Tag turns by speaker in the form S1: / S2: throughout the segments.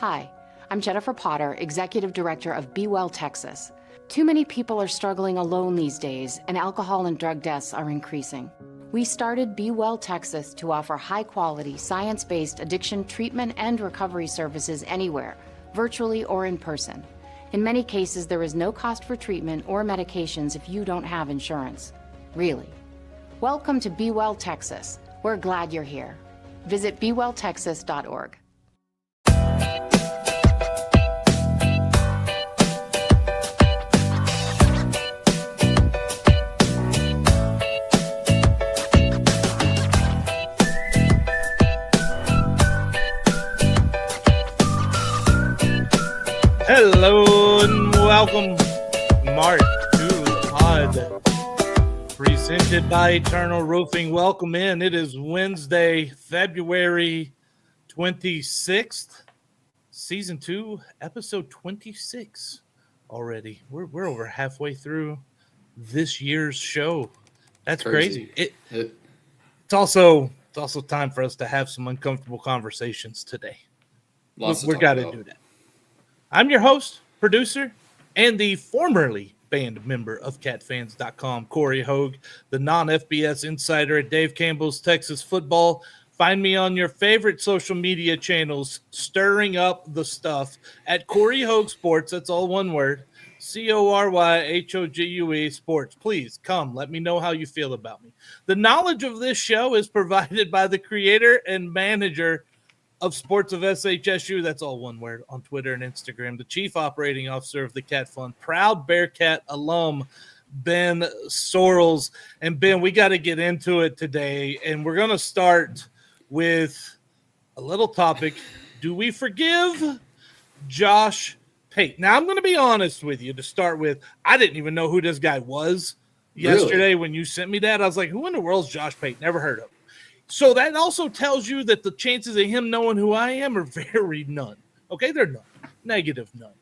S1: Hi, I'm Jennifer Potter, Executive Director of Be Well Texas. Too many people are struggling alone these days, and alcohol and drug deaths are increasing. We started Be Well Texas to offer high-quality, science-based addiction treatment and recovery services anywhere, virtually or in person. In many cases, there is no cost for treatment or medications if you don't have insurance. Really. Welcome to Be Well Texas. We're glad you're here. Visit bewelltexas.org.
S2: Hello and welcome, Mark, to the pod, presented by Eternal Roofing. Welcome in. It is Wednesday, February 26th, Season 2, Episode 26 already. We're over halfway through this year's show. That's crazy. It's also time for us to have some uncomfortable conversations today. We're got to do that. I'm your host, producer, and the formerly band member of catfans.com, Corey Hogue, the non-FBS insider at Dave Campbell's Texas Football. Find me on your favorite social media channels, stirring up the stuff at Corey Hogue Sports. That's all one word, CORYHOGUE Sports. Please come. Let me know how you feel about me. The knowledge of this show is provided by the creator and manager of Sports of SHSU, that's all one word, on Twitter and Instagram, the chief operating officer of the Cat Fund, proud Bearcat alum, Ben Sorrells. And Ben, we got to get into it today, and we're going to start with a little topic. Do we forgive Josh Pate? Now, I'm going to be honest with you to start with. I didn't even know who this guy was yesterday when you sent me that. I was like, who in the world is Josh Pate? Never heard of him. So that also tells you that the chances of him knowing who I am are very none. Okay, they're none. Negative none.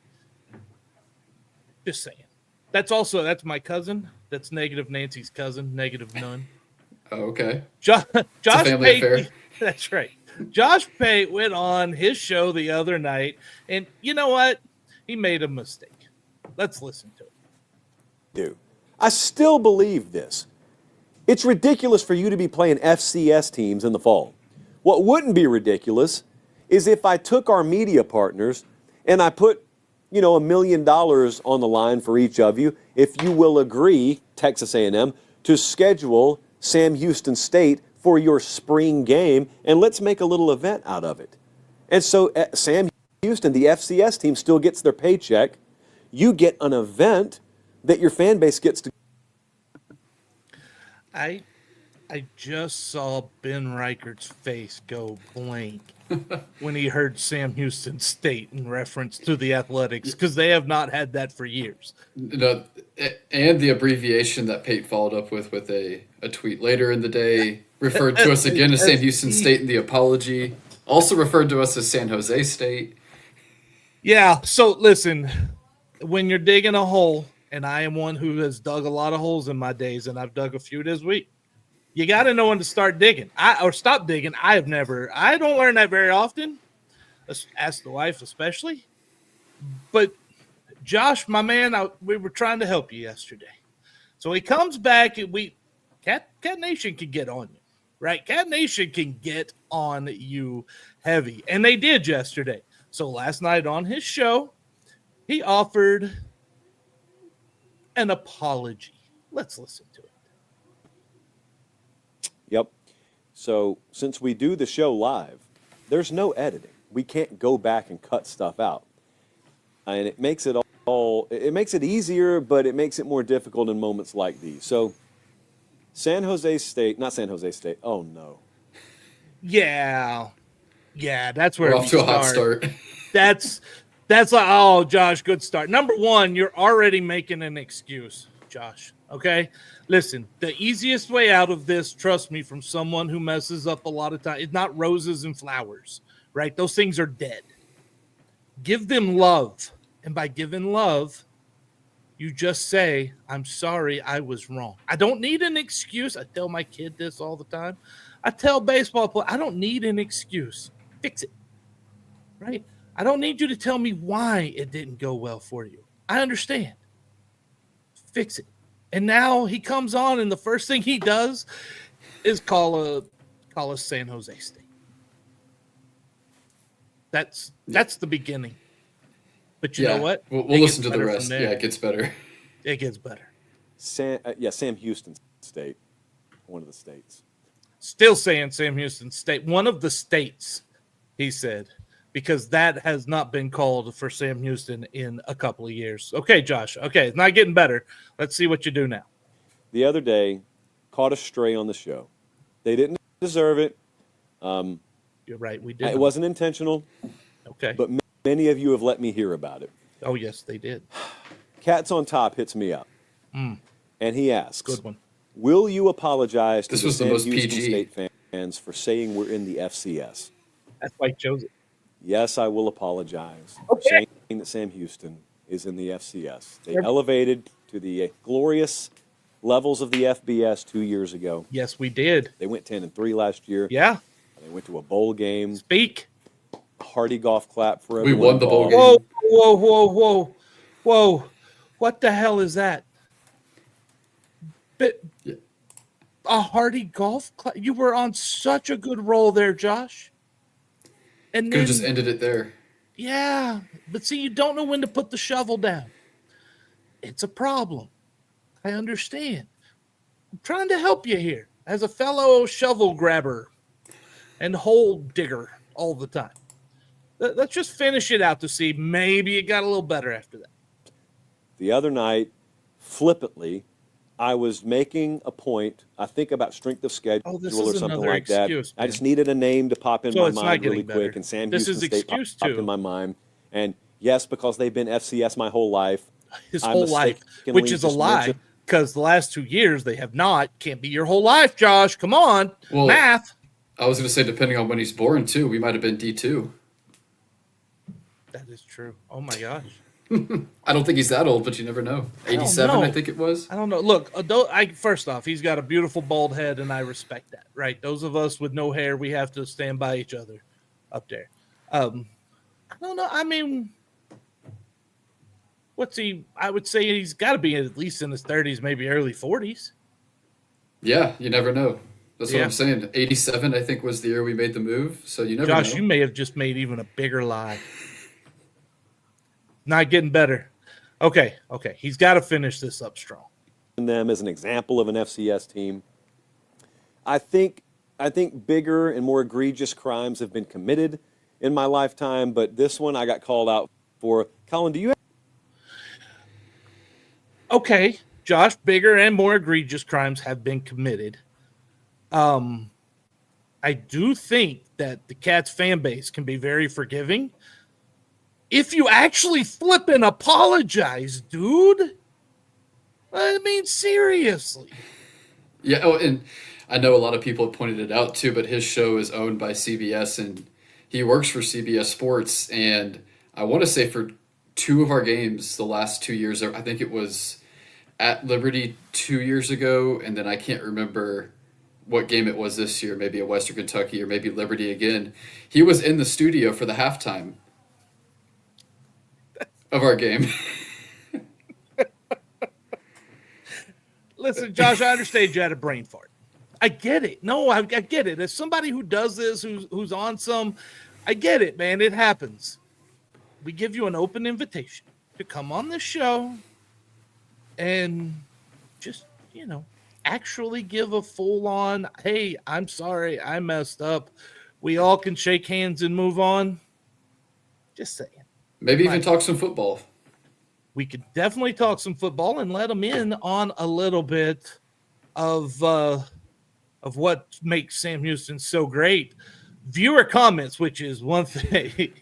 S2: Just saying. That's my cousin. That's negative Nancy's cousin. Negative none.
S3: Oh, okay.
S2: Josh
S3: family
S2: Pate.
S3: affair.
S2: That's right. Josh Pate went on his show the other night, and you know what? He made a mistake. Let's listen to it.
S4: I still believe this. It's ridiculous for you to be playing FCS teams in the fall. What wouldn't be ridiculous is if I took our media partners and I put, $1 million on the line for each of you, if you will agree, Texas A&M, to schedule Sam Houston State for your spring game, and let's make a little event out of it. And so Sam Houston, the FCS team, still gets their paycheck. You get an event that your fan base gets to.
S2: I just saw Ben Reichert's face go blank when he heard Sam Houston State in reference to the Athletics, because they have not had that for years.
S3: No, and the abbreviation that Pate followed up with a tweet later in the day referred to us again as Sam Houston State in the apology. Also referred to us as San Jose State.
S2: Yeah, so listen, when you're digging a hole, and I am one who has dug a lot of holes in my days, and I've dug a few this week, you got to know when to start digging or stop digging. I don't learn that very often. Ask the wife especially. But Josh, my man, we were trying to help you yesterday. So he comes back, and Cat Nation can get on you, right? Cat Nation can get on you heavy, and they did yesterday. So last night on his show, he offered an apology. Let's listen to it.
S4: Yep. So since we do the show live, there's no editing. We can't go back and cut stuff out. And it makes it easier, but it makes it more difficult in moments like these. So not San Jose State. Oh no.
S2: Yeah, that's where
S3: we're off to a hot start.
S2: That's like, oh, Josh, good start. Number one, you're already making an excuse, Josh, okay? Listen, the easiest way out of this, trust me, from someone who messes up a lot of time, it's not roses and flowers, right? Those things are dead. Give them love. And by giving love, you just say, I'm sorry, I was wrong. I don't need an excuse. I tell my kid this all the time. I tell baseball players, I don't need an excuse. Fix it, right? I don't need you to tell me why it didn't go well for you. I understand. Fix it. And now he comes on, and the first thing he does is call us San Jose State. That's the beginning. But you know what?
S3: We'll
S2: It
S3: listen
S2: gets
S3: to the
S2: better
S3: rest.
S2: from there.
S3: Yeah, it gets better.
S2: It gets better.
S4: Sam Houston State, one of the states.
S2: Still saying Sam Houston State, one of the states, he said, because that has not been called for Sam Houston in a couple of years. Okay, Josh. Okay, it's not getting better. Let's see what you do now.
S4: The other day, caught a stray on the show. They didn't deserve it.
S2: You're right. We did.
S4: It wasn't intentional.
S2: Okay.
S4: But many of you have let me hear about it.
S2: Oh, yes, they did.
S4: Cats on Top hits me up. And he asks,
S2: Good one.
S4: will you apologize to
S3: This
S4: the
S3: was the
S4: Sam
S3: most
S4: Houston
S3: PG.
S4: State fans for saying we're in the FCS?
S2: That's why he chose it.
S4: Yes, I will apologize for
S2: Okay.
S4: saying that Sam Houston is in the FCS. They elevated to the glorious levels of the FBS 2 years ago.
S2: Yes, we did.
S4: They went 10-3 last year.
S2: Yeah.
S4: They went to a bowl game.
S2: Speak.
S4: Hearty golf clap for
S3: We
S4: everyone
S3: won the bowl
S4: involved.
S3: game.
S2: Whoa. What the hell is that? But
S3: Yeah.
S2: a hearty golf clap. You were on such a good roll there, Josh. And
S3: Could
S2: then,
S3: have just ended it there.
S2: yeah, but see, you don't know when to put the shovel down. It's a problem. I understand. I'm trying to help you here as a fellow shovel grabber and hole digger all the time. Let's just finish it out to see maybe it got a little better after that.
S4: The other night, flippantly, I was making a point, I think about strength of schedule
S2: this
S4: or
S2: is
S4: something
S2: another
S4: like that.
S2: excuse,
S4: I just
S2: man.
S4: needed a name to pop in
S2: So
S4: my
S2: it's not
S4: mind really
S2: getting better.
S4: quick, and Sam
S2: This
S4: Houston
S2: is
S4: State
S2: excuse
S4: popped
S2: two.
S4: in my mind. And yes, because they've been FCS my whole life.
S2: His
S4: I
S2: whole life,
S4: mistakenly
S2: which is a
S4: just
S2: lie,
S4: mentioned-
S2: because the last 2 years they have not. Can't be your whole life, Josh. Come on.
S3: Well,
S2: Math.
S3: I was going to say, depending on when he's born, too, we might have been D2.
S2: That is true. Oh, my gosh.
S3: I don't think he's that old, but you never know. 87,
S2: know.
S3: I think it was.
S2: I don't know. Look, first off, he's got a beautiful bald head, and I respect that, right? Those of us with no hair, we have to stand by each other up there. I don't know. I mean, what's he? I would say he's got to be at least in his 30s, maybe early 40s.
S3: Yeah, you never know. That's what
S2: Yeah.
S3: I'm saying. 87, I think, was the year we made the move, so you never
S2: Josh,
S3: know.
S2: you may have just made even a bigger lie. Not getting better. Okay. He's got to finish this up strong.
S4: them as an example of an FCS team. I think bigger and more egregious crimes have been committed in my lifetime, but this one I got called out for. Colin, do you have
S2: Okay, Josh, bigger and more egregious crimes have been committed. I do think that the Cats fan base can be very forgiving if you actually flip and apologize, dude. I mean, seriously.
S3: Yeah, oh, and I know a lot of people have pointed it out too, but his show is owned by CBS and he works for CBS Sports. And I want to say for 2 of our games the last 2 years, I think it was at Liberty 2 years ago, and then I can't remember what game it was this year, maybe at Western Kentucky or maybe Liberty again. He was in the studio for the halftime of our game.
S2: Listen, Josh, I understand you had a brain fart. I get it. No, I get it. As somebody who does this, who's on some, I get it, man. It happens. We give you an open invitation to come on the show and just, actually give a full-on, hey, I'm sorry, I messed up. We all can shake hands and move on. Just saying.
S3: Maybe even talk some football.
S2: We could definitely talk some football and let them in on a little bit of what makes Sam Houston so great. Viewer comments, which is one thing.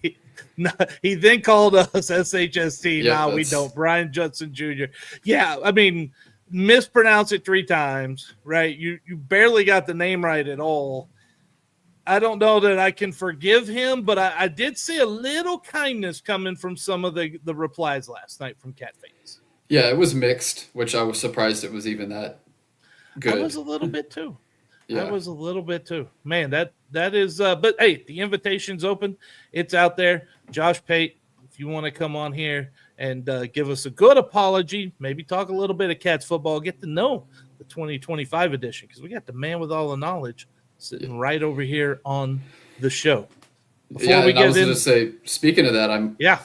S2: He then called us SHST.
S3: Yeah,
S2: We don't. Brian Judson Jr. Yeah, I mean, mispronounce it 3 times, right? You barely got the name right at all. I don't know that I can forgive him, but I did see a little kindness coming from some of the replies last night from Cat fans.
S3: Yeah, it was mixed, which I was surprised it was even that good.
S2: I was a little bit too.
S3: Yeah.
S2: I was a little bit too. Man, that is but hey, the invitation's open. It's out there. Josh Pate, if you want to come on here and give us a good apology, maybe talk a little bit of Cats football, get to know the 2025 edition, because we got the man with all the knowledge sitting right over here on the show.
S3: Yeah, and I was going to say, speaking of that, I'm
S2: yeah,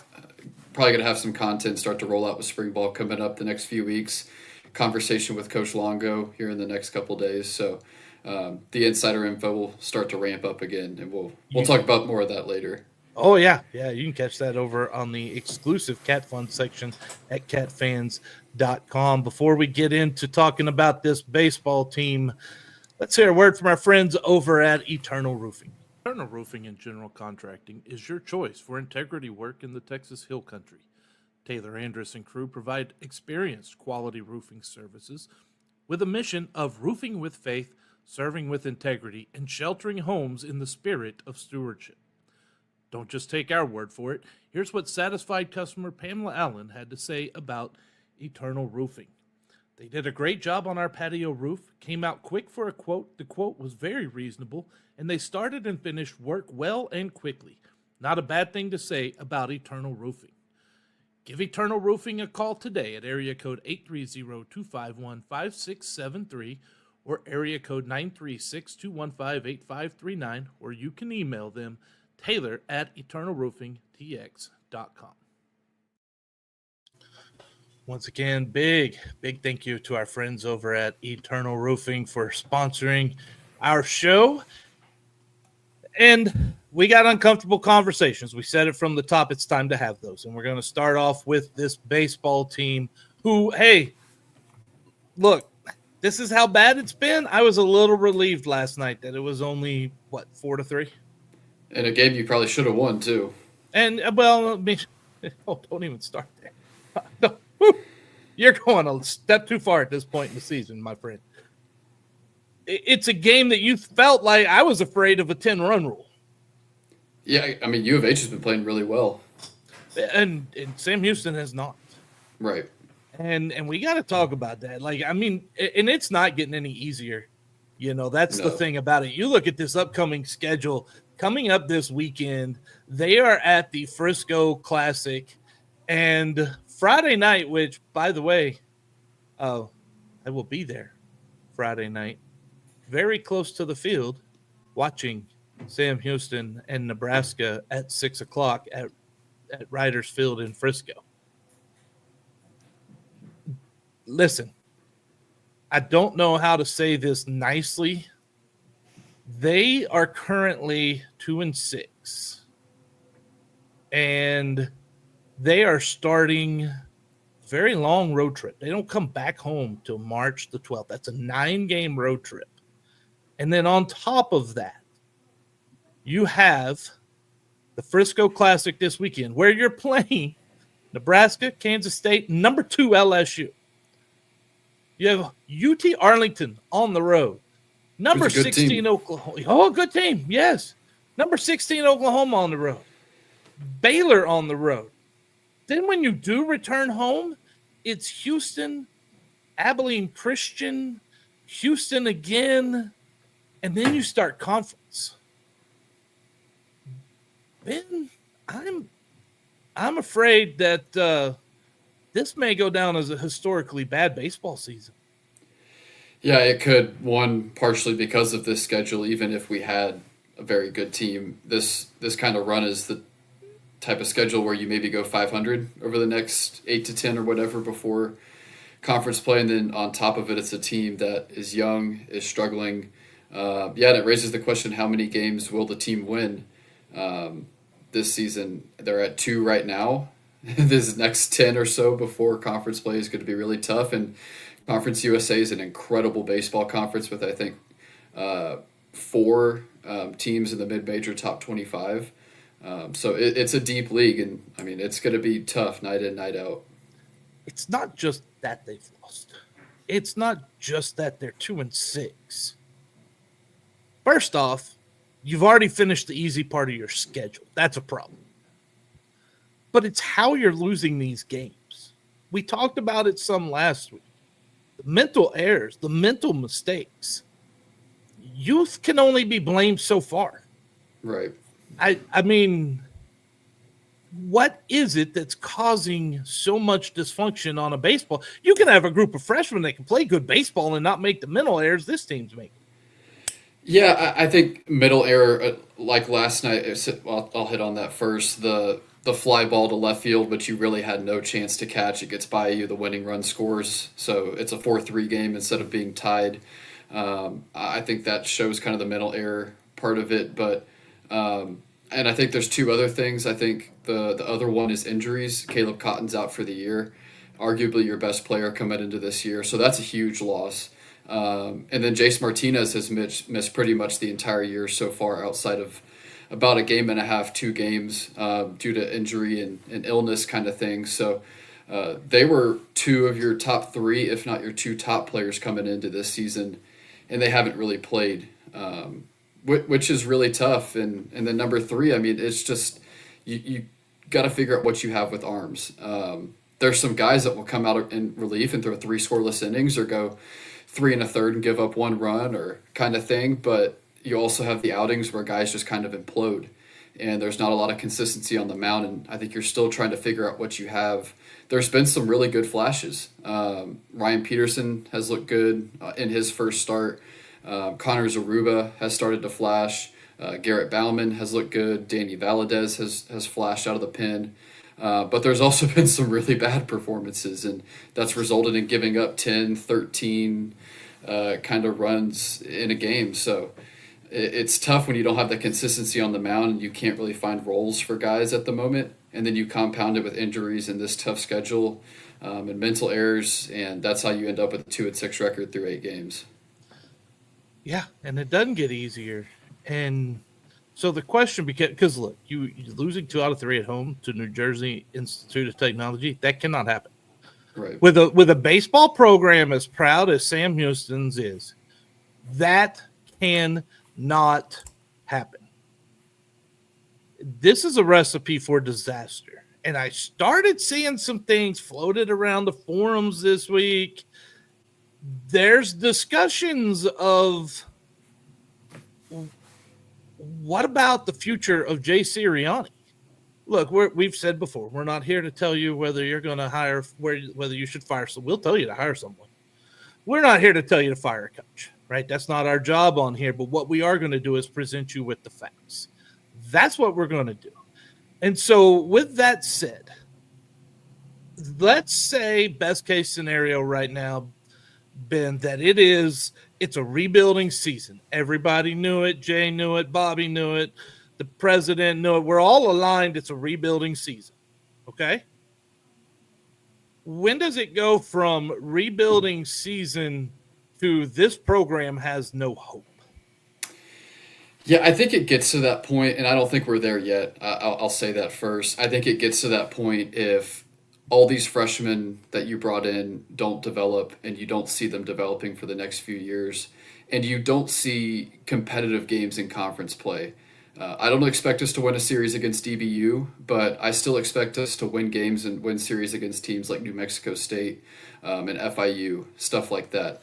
S3: probably going to have some content start to roll out with spring ball coming up the next few weeks. Conversation with Coach Longo here in the next couple days. So the insider info will start to ramp up again, and we'll talk about more of that later.
S2: Oh, yeah. Yeah, you can catch that over on the exclusive Cat Fun section at catfans.com. Before we get into talking about this baseball team, let's hear a word from our friends over at Eternal Roofing. Eternal Roofing and General Contracting is your choice for integrity work in the Texas Hill Country. Taylor Andrus and crew provide experienced quality roofing services with a mission of roofing with faith, serving with integrity, and sheltering homes in the spirit of stewardship. Don't just take our word for it. Here's what satisfied customer Pamela Allen had to say about Eternal Roofing. They did a great job on our patio roof, came out quick for a quote. The quote was very reasonable, and they started and finished work well and quickly. Not a bad thing to say about Eternal Roofing. Give Eternal Roofing a call today at area code 830-251-5673 or area code 936-215-8539, or you can email them taylor@eternalroofingtx.com. Once again, big thank you to our friends over at Eternal Roofing for sponsoring our show. And we got uncomfortable conversations. We said it from the top. It's time to have those. And we're going to start off with this baseball team who, hey, look, this is how bad it's been. I was a little relieved last night that it was only, 4-3?
S3: And a game you probably should have won, too.
S2: And, well, I mean, don't even start there. You're going a step too far at this point in the season, my friend. It's a game that you felt like I was afraid of a 10-run rule.
S3: Yeah, I mean, U of H has been playing really well.
S2: And Sam Houston has not.
S3: Right.
S2: And we got to talk about that. Like, I mean, and it's not getting any easier. You know, that's the thing about it. You look at this upcoming schedule coming up this weekend. They are at the Frisco Classic. And Friday night, which, by the way, I will be there Friday night, very close to the field, watching Sam Houston and Nebraska at 6 o'clock at Riders Field in Frisco. Listen, I don't know how to say this nicely. They are currently 2-6, and they are starting a very long road trip. They don't come back home till March the 12th. That's a 9-game road trip. And then on top of that, you have the Frisco Classic this weekend, where you're playing Nebraska, Kansas State, number 2 LSU. You have UT Arlington on the road. Number 16 Oklahoma. Oh, good team, yes. Number 16 Oklahoma on the road. Baylor on the road. Then when you do return home, it's Houston, Abilene Christian, Houston again, and then you start conference. Ben, I'm afraid that this may go down as a historically bad baseball season.
S3: Yeah, it could. One, partially because of this schedule. Even if we had a very good team, this kind of run is the type of schedule where you maybe go 500 over the next 8 to 10 or whatever before conference play, and then on top of it, it's a team that is young, is struggling. And it raises the question: how many games will the team win this season? They're at 2 right now. This next 10 or so before conference play is going to be really tough, and Conference USA is an incredible baseball conference with, I think, 4 teams in the mid-major top 25. So it's a deep league, and, I mean, it's going to be tough night in, night out.
S2: It's not just that they've lost. It's not just that they're 2-6. First off, you've already finished the easy part of your schedule. That's a problem. But it's how you're losing these games. We talked about it some last week. The mental errors, the mental mistakes. youth can only be blamed so far.
S3: Right.
S2: I mean, what is it that's causing so much dysfunction on a baseball? You can have a group of freshmen that can play good baseball and not make the mental errors this team's making.
S3: Yeah, I think middle error, like last night. I'll hit on that first. The fly ball to left field, but you really had no chance to catch. It gets by you. The winning run scores, so it's a 4-3 game instead of being tied. I think that shows kind of the mental error part of it, but and I think there's two other things. I think the other one is injuries. Caleb Cotton's out for the year, arguably your best player coming into this year, so that's a huge loss. And then Jace Martinez has missed pretty much the entire year so far, outside of about a game and a half, 2 games, due to injury and illness kind of thing. So they were 2 of your top 3, if not your 2 top players coming into this season, and they haven't really played, which is really tough. And then number 3, I mean, it's just you got to figure out what you have with arms. There's some guys that will come out in relief and throw 3 scoreless innings or go 3 1/3 and give up 1 run or kind of thing, but you also have the outings where guys just kind of implode and there's not a lot of consistency on the mound, and I think you're still trying to figure out what you have. There's been some really good flashes. Ryan Peterson has looked good in his first start. Connor Zaruba has started to flash. Garrett Bauman has looked good. Danny Valadez has flashed out of the pen. But there's also been some really bad performances, and that's resulted in giving up 10, 13 kind of runs in a game. So it's tough when you don't have the consistency on the mound and you can't really find roles for guys at the moment. And then you compound it with injuries and this tough schedule and mental errors, and that's how you end up with a 2-6 record through 8 games.
S2: Yeah, and it doesn't get easier. And so the question became, because look, you're losing 2 out of 3 at home to New Jersey Institute of Technology. That cannot happen.
S3: Right.
S2: With a baseball program as proud as Sam Houston's is, that cannot happen. This is a recipe for disaster. And I started seeing some things floated around the forums this week. There's discussions of what about the future of Jay Sirianni? Look, we've said before, we're not here to tell you whether you're going to hire, whether you should fire. So we'll tell you to hire someone. We're not here to tell you to fire a coach, right? That's not our job on here. But what we are going to do is present you with the facts. That's what we're going to do. And so with that said, let's say best case scenario right now, Ben, that it's a rebuilding season. Everybody knew it. Jay knew it. Bobby knew it. The president knew it. We're all aligned. It's a rebuilding season. Okay. When does it go from rebuilding season to this program has no hope?
S3: Yeah, I think it gets to that point, and I don't think we're there yet. I'll say that first. I think it gets to that point if all these freshmen that you brought in don't develop, and you don't see them developing for the next few years, and you don't see competitive games in conference play. I don't expect us to win a series against DBU, but I still expect us to win games and win series against teams like New Mexico State and FIU, stuff like that.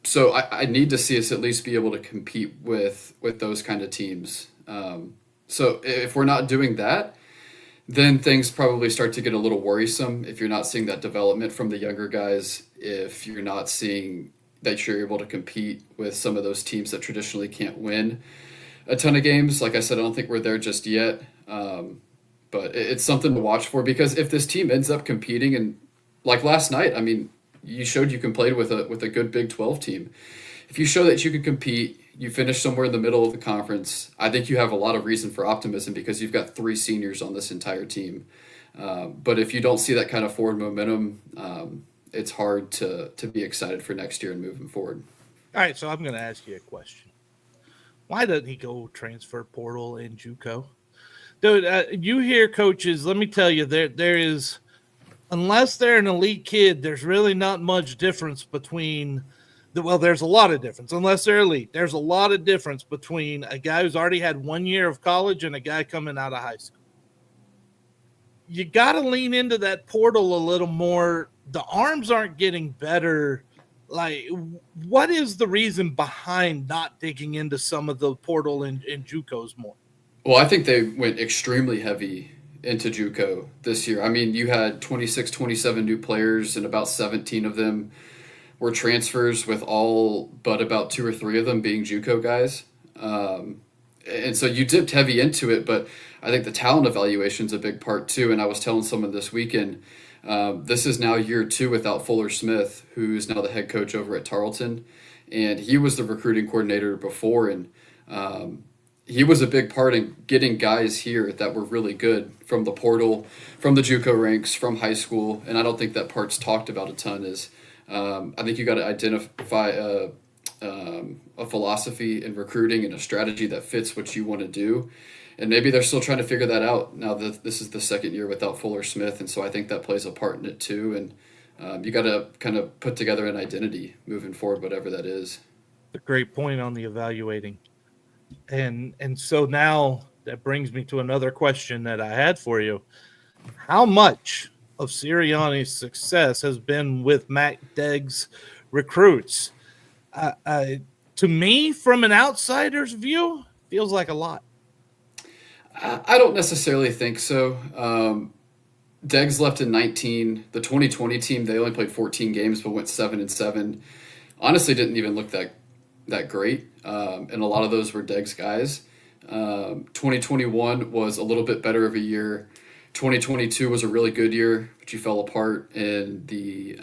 S3: So I need to see us at least be able to compete with those kind of teams. So if we're not doing that, then things probably start to get a little worrisome if you're not seeing that development from the younger guys, if you're not seeing that you're able to compete with some of those teams that traditionally can't win a ton of games. Like I said, I don't think we're there just yet, but it's something to watch for, because if this team ends up competing, and like last night, I mean, you showed you can play with a good Big 12 team. If you show that you can compete, you finish somewhere in the middle of the conference, I think you have a lot of reason for optimism, because you've got 3 seniors on this entire team. But if you don't see that kind of forward momentum, it's hard to be excited for next year and moving forward.
S2: All right, so I'm going to ask you a question. Why doesn't he go transfer portal in JUCO? Dude, you hear coaches, let me tell you, there is, unless they're an elite kid, there's really not much difference between there's a lot of difference. Unless they're elite, there's a lot of difference between a guy who's already had 1 year of college and a guy coming out of high school. You got to lean into that portal a little more. The arms aren't getting better Like, what is the reason behind not digging into some of the portal and JUCOs more?
S3: Well, I think they went extremely heavy into JUCO this year. I mean, you had 26, 27 new players, and about 17 of them were transfers, with all but about 2 or 3 of them being JUCO guys. And so you dipped heavy into it, but I think the talent evaluation is a big part too. And I was telling someone this weekend, this is now year 2 without Fuller Smith, who's now the head coach over at Tarleton, and he was the recruiting coordinator before, and he was a big part in getting guys here that were really good from the portal, from the JUCO ranks, from high school. And I don't think that part's talked about a ton. Is I think you got to identify a philosophy in recruiting and a strategy that fits what you want to do. And maybe they're still trying to figure that out now that this is the second year without Fuller Smith. And so I think that plays a part in it too. And you got to kind of put together an identity moving forward, whatever that is.
S2: A great point on the evaluating. And so now that brings me to another question that I had for you. How much of Sirianni's success has been with Matt Degg's recruits? To me, from an outsider's view, feels like a lot.
S3: I don't necessarily think so. Deggs left in 19. The 2020 team, they only played 14 games but went 7-7. Honestly, didn't even look that great. And a lot of those were Deggs guys. 2021 was a little bit better of a year. 2022 was a really good year, but you fell apart in the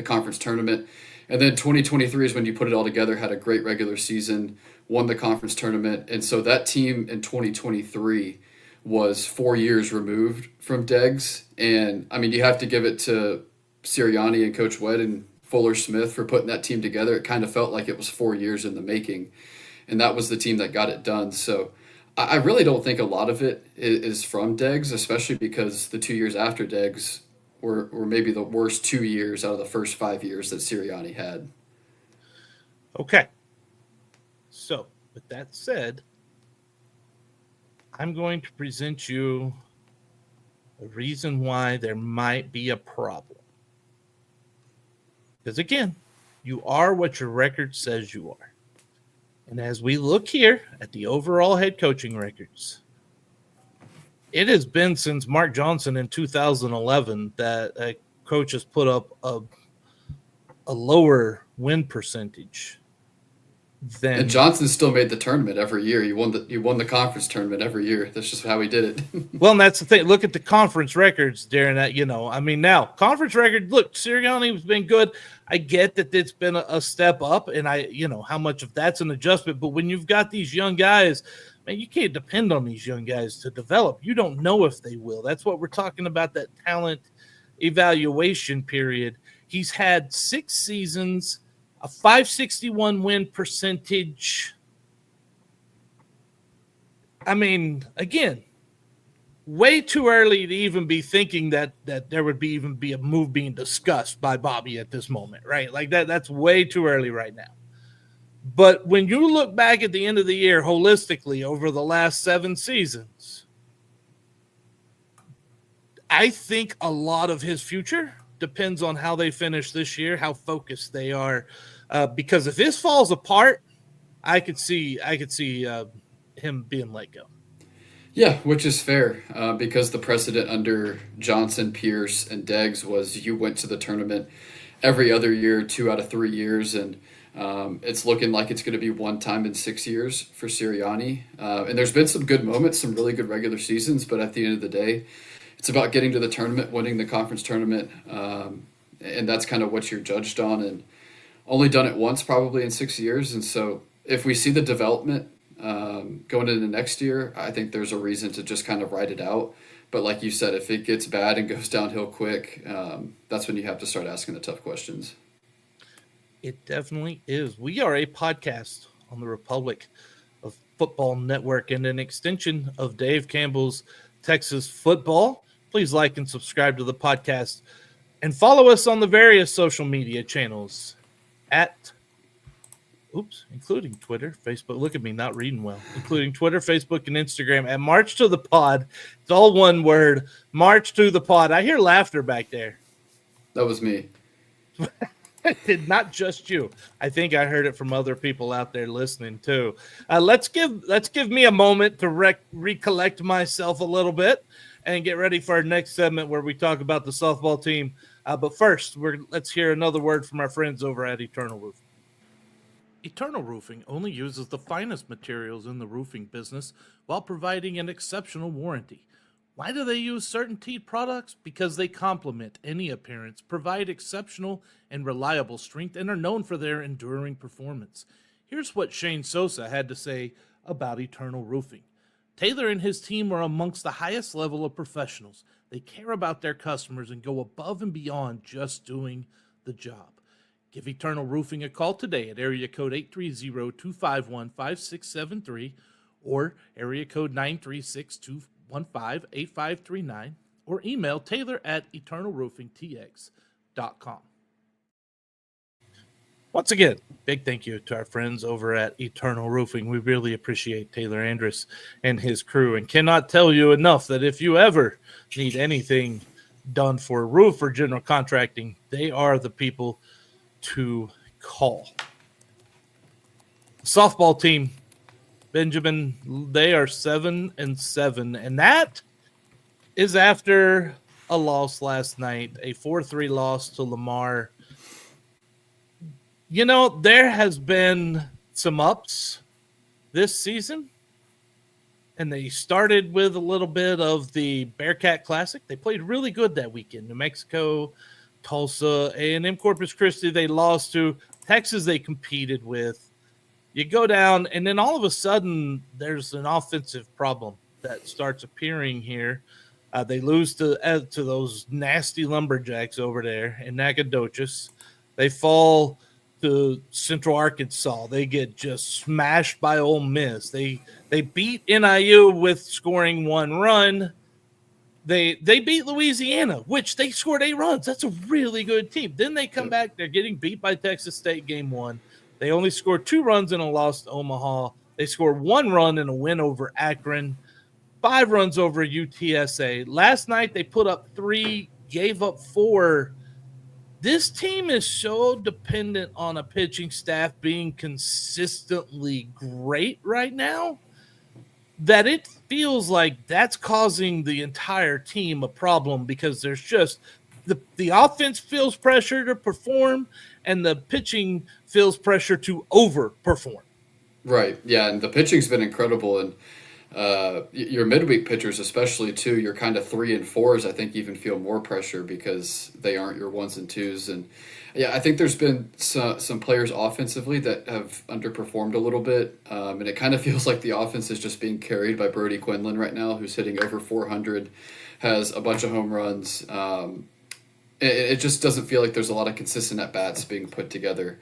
S3: conference tournament. And then 2023 is when you put it all together, had a great regular season, won the conference tournament. And so that team in 2023 was 4 years removed from Deggs. And I mean, you have to give it to Sirianni and Coach Webb and Fuller Smith for putting that team together. It kind of felt like it was 4 years in the making. And that was the team that got it done. So I really don't think a lot of it is from Deggs, especially because the 2 years after Deggs were maybe the worst 2 years out of the first 5 years that Sirianni had.
S2: Okay. So, with that said, I'm going to present you a reason why there might be a problem. Because again, you are what your record says you are. And as we look here at the overall head coaching records, it has been since Mark Johnson in 2011 that a coach has put up a lower win percentage than.
S3: And Johnson still made the tournament every year. He won the conference tournament every year. That's just how he did it.
S2: Well, and that's the thing. Look at the conference records, Darren. Now conference record. Look, Sirianni has been good. I get that it's been a step up, and how much of that's an adjustment. But when you've got these young guys, man, you can't depend on these young guys to develop. You don't know if they will. That's what we're talking about, that talent evaluation period. He's had 6 seasons, a 561 win percentage. I mean, again, way too early to even be thinking that there would even be a move being discussed by Bobby at this moment, right? Like that's way too early right now. But when you look back at the end of the year holistically over the last 7 seasons, I think a lot of his future depends on how they finish this year, how focused they are. Because if this falls apart, I could see him being let go.
S3: Yeah, which is fair because the precedent under Johnson, Pierce, and Deggs was you went to the tournament every other year, 2 out of 3 years, and it's looking like it's going to be one time in 6 years for Sirianni. And there's been some good moments, some really good regular seasons, but at the end of the day, it's about getting to the tournament, winning the conference tournament, and that's kind of what you're judged on, and only done it once probably in 6 years. And so if we see the development going into next year, I think there's a reason to just kind of ride it out. But like you said, if it gets bad and goes downhill quick, that's when you have to start asking the tough questions.
S2: It definitely is. We are a podcast on the Republic of Football Network and an extension of Dave Campbell's Texas Football. Please like and subscribe to the podcast and follow us on the various social media channels including Twitter, Facebook. Look at me not reading well. Including Twitter, Facebook, and Instagram at March to the Pod. It's all one word. March to the Pod. I hear laughter back there.
S3: That was me.
S2: Not just you. I think I heard it from other people out there listening too. Let's give me a moment to recollect myself a little bit and get ready for our next segment where we talk about the softball team. But first, let's hear another word from our friends over at Eternal Roofing. Eternal Roofing only uses the finest materials in the roofing business while providing an exceptional warranty. Why do they use CertainTeed products? Because they complement any appearance, provide exceptional and reliable strength, and are known for their enduring performance. Here's what Shane Sosa had to say about Eternal Roofing. Taylor and his team are amongst the highest level of professionals. They care about their customers and go above and beyond just doing the job. Give Eternal Roofing a call today at area code 830-251-5673 or area code 936-215-8539 or email Taylor at eternalroofingtx.com. Once again, big thank you to our friends over at Eternal Roofing. We really appreciate Taylor Andrus and his crew and cannot tell you enough that if you ever need anything done for a roof or general contracting, they are the people to call. Softball team, Benjamin, they are 7-7, and that is after a loss last night, a 4-3 loss to Lamar. You know, there has been some ups this season, and they started with a little bit of the Bearcat Classic. They played really good that weekend. New Mexico, Tulsa, A&M Corpus Christi, they lost to. Texas, they competed with. You go down, and then all of a sudden, there's an offensive problem that starts appearing here. They lose to those nasty Lumberjacks over there in Nacogdoches. They fall to Central Arkansas. They get just smashed by Ole Miss. They beat NIU with scoring 1 run. They beat Louisiana, which they scored 8 runs. That's a really good team. Then they come back. They're getting beat by Texas State game 1. They only scored 2 runs in a loss to Omaha. They scored 1 run in a win over Akron, 5 runs over UTSA. Last night they put up 3, gave up 4. This team is so dependent on a pitching staff being consistently great right now that it feels like that's causing the entire team a problem because there's just the offense feels pressure to perform and the pitching feels pressure to overperform.
S3: Right. Yeah, and the pitching's been incredible, and your midweek pitchers, especially too, your kind of 3 and 4s, I think even feel more pressure because they aren't your 1s and 2s. And yeah, I think there's been some players offensively that have underperformed a little bit, and it kind of feels like the offense is just being carried by Brody Quinlan right now, who's hitting over 400, has a bunch of home runs. It just doesn't feel like there's a lot of consistent at bats being put together.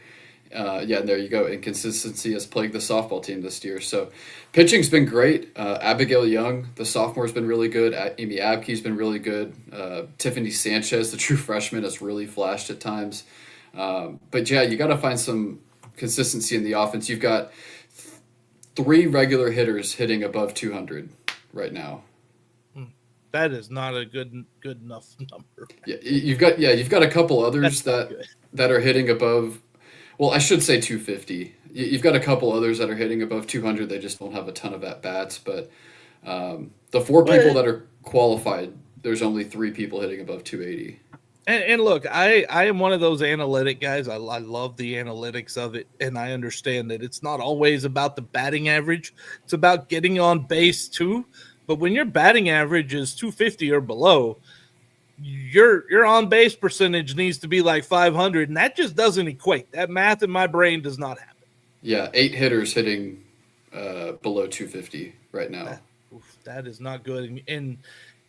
S3: Yeah, and there you go. Inconsistency has plagued the softball team this year. So pitching's been great. Abigail Young, the sophomore's been really good. Amy Abke's been really good. Tiffany Sanchez, the true freshman, has really flashed at times. But yeah, you got to find some consistency in the offense. You've got 3 regular hitters hitting above 200 right now.
S2: That is not a good enough number.
S3: Yeah, you've got a couple others that are hitting above. Well, I should say 250. You've got a couple others that are hitting above 200. They just don't have a ton of at-bats. But the 4 people that are qualified, there's only 3 people hitting above 280.
S2: And look, I am one of those analytic guys. I love the analytics of it, and I understand that it's not always about the batting average. It's about getting on base too. But when your batting average is 250 or below, your on base percentage needs to be like 500, and that just doesn't equate. That math in my brain does not happen.
S3: Yeah, 8 hitters hitting below 250 right now.
S2: That is not good, and